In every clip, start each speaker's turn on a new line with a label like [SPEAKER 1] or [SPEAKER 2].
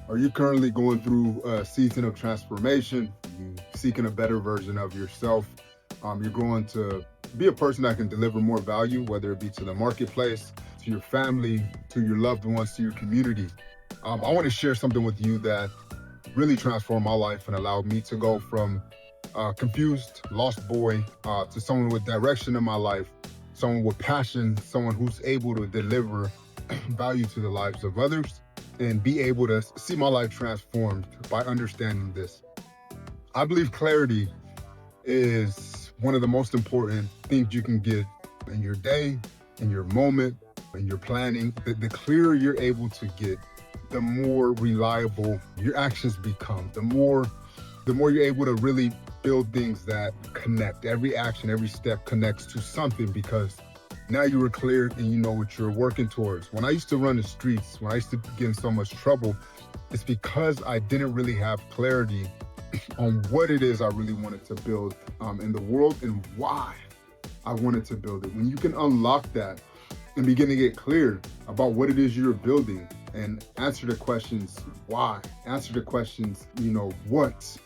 [SPEAKER 1] Are you currently going through a season of transformation? You seeking a better version of yourself? You're growing to be a person that can deliver more value, whether it be to the marketplace, to your family, to your loved ones, to your community. I want to share something with you that really transformed my life and allowed me to go from confused, lost boy to someone with direction in my life, someone with passion, someone who's able to deliver value to the lives of others and be able to see my life transformed by understanding this. I believe clarity is one of the most important things you can get in your day, in your moment, in your planning. The clearer you're able to get, the more reliable your actions become, the more you're able to really build things that connect. Every action, every step connects to something because now you were clear and you know what you're working towards. When I used to run the streets, when I used to get in so much trouble, it's because I didn't really have clarity on what it is I really wanted to build in the world and why I wanted to build it. When you can unlock that and begin to get clear about what it is you're building and answer the questions why, answer the questions, what,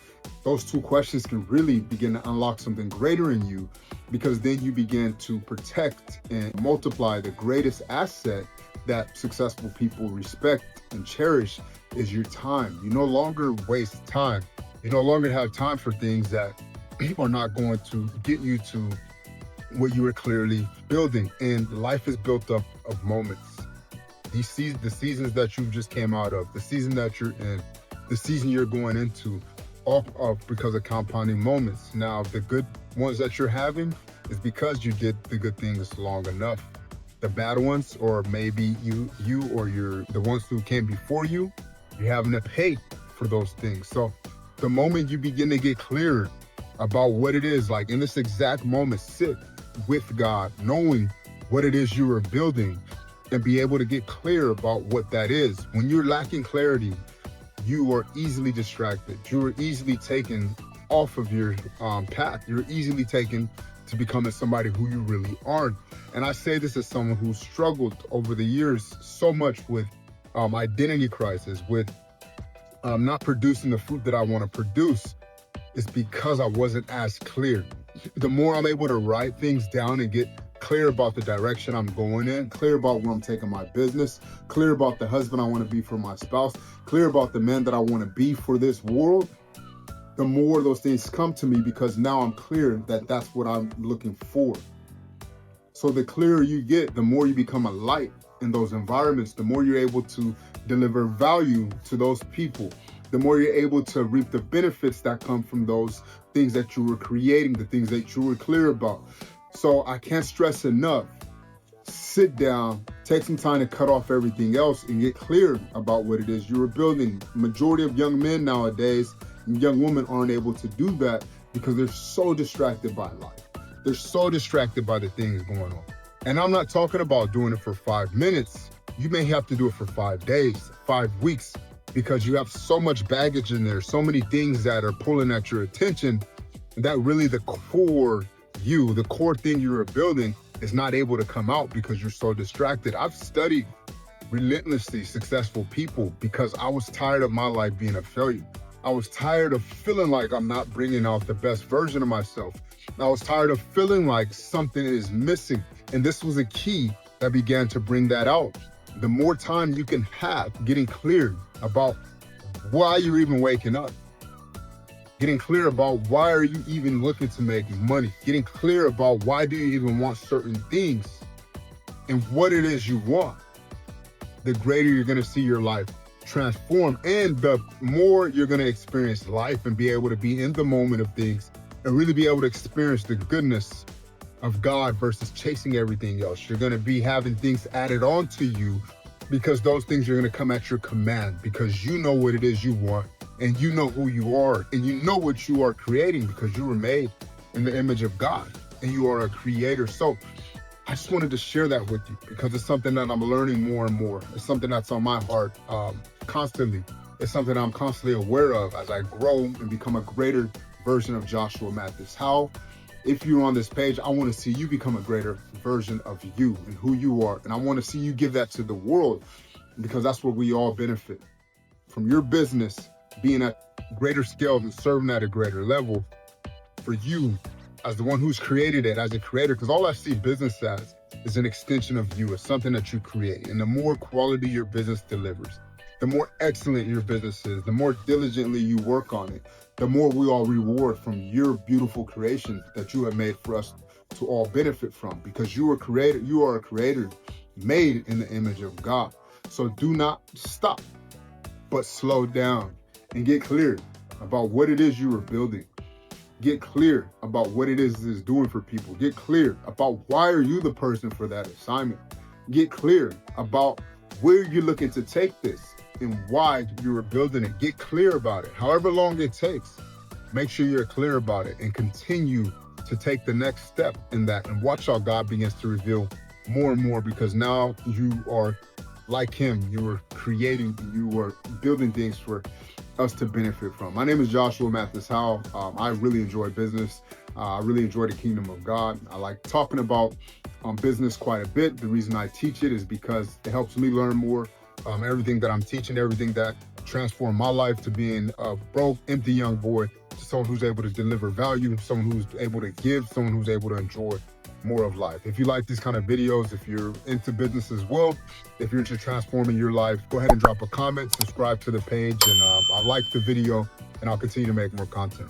[SPEAKER 1] those two questions can really begin to unlock something greater in you, because then you begin to protect and multiply the greatest asset that successful people respect and cherish is your time. You no longer waste time. You no longer have time for things that are not going to get you to what you were clearly building. And life is built up of moments. The seasons that you just came out of, the season that you're in, the season you're going into, all up because of compounding moments. Now, the good ones that you're having is because you did the good things long enough. The bad ones, or maybe you or the ones who came before you, you're having to pay for those things. So the moment you begin to get clear about what it is, like in this exact moment, sit with God, knowing what it is you are building, and be able to get clear about what that is. When you're lacking clarity, you are easily distracted. You are easily taken off of your path. You're easily taken to becoming somebody who you really aren't. And I say this as someone who struggled over the years so much with identity crisis, with not producing the fruit that I want to produce. It's because I wasn't as clear. The more I'm able to write things down and get clear about the direction I'm going in, clear about where I'm taking my business, clear about the husband I want to be for my spouse, clear about the man that I want to be for this world, the more those things come to me, because now I'm clear that that's what I'm looking for. So the clearer you get, the more you become a light in those environments, the more you're able to deliver value to those people, the more you're able to reap the benefits that come from those things that you were creating, the things that you were clear about. So I can't stress enough, sit down, take some time to cut off everything else and get clear about what it is you are building. Majority of young men nowadays and young women aren't able to do that because they're so distracted by life. They're so distracted by the things going on. And I'm not talking about doing it for 5 minutes. You may have to do it for 5 days, 5 weeks, because you have so much baggage in there, so many things that are pulling at your attention, that really the core thing you are building is not able to come out because you're so distracted. I've studied relentlessly successful people because I was tired of my life being a failure. I was tired of feeling like I'm not bringing out the best version of myself. I was tired of feeling like something is missing. And this was a key that began to bring that out. The more time you can have getting clear about why you're even waking up, getting clear about why are you even looking to make money, getting clear about why do you even want certain things and what it is you want, the greater you're going to see your life transform, and the more you're going to experience life and be able to be in the moment of things and really be able to experience the goodness of God versus chasing everything else. You're going to be having things added on to you because those things are going to come at your command, because you know what it is you want and you know who you are and you know what you are creating, because you were made in the image of God and you are a creator. So I just wanted to share that with you because it's something that I'm learning more and more. It's something that's on my heart constantly. It's something I'm constantly aware of as I grow and become a greater version of Joshua Mathis Howell. If you're on this page, I want to see you become a greater version of you and who you are. And I want to see you give that to the world, because that's where we all benefit from your business being at greater scales and serving at a greater level, for you as the one who's created it, as a creator, because all I see business as is an extension of you. It's something that you create. And the more quality your business delivers, the more excellent your business is, the more diligently you work on it, the more we all reward from your beautiful creations that you have made for us to all benefit from, because you are a creator made in the image of God. So do not stop, but slow down and get clear about what it is you are building. Get clear about what it is it's doing for people. Get clear about why are you the person for that assignment. Get clear about where you're looking to take this and why you are building it. Get clear about it. However long it takes, make sure you're clear about it and continue to take the next step in that, and watch how God begins to reveal more and more, because now you are like him. You are creating, you are building things for us to benefit from. My name is Joshua Mathis Howell. I really enjoy business. I really enjoy the kingdom of God. I like talking about business quite a bit. The reason I teach it is because it helps me learn more. Everything that I'm teaching, everything that transformed my life to being a broke, empty young boy to someone who's able to deliver value, someone who's able to give, someone who's able to enjoy more of life. If you like these kind of videos, if you're into business as well, if you're into transforming your life, go ahead and drop a comment, subscribe to the page, and I like the video, and I'll continue to make more content.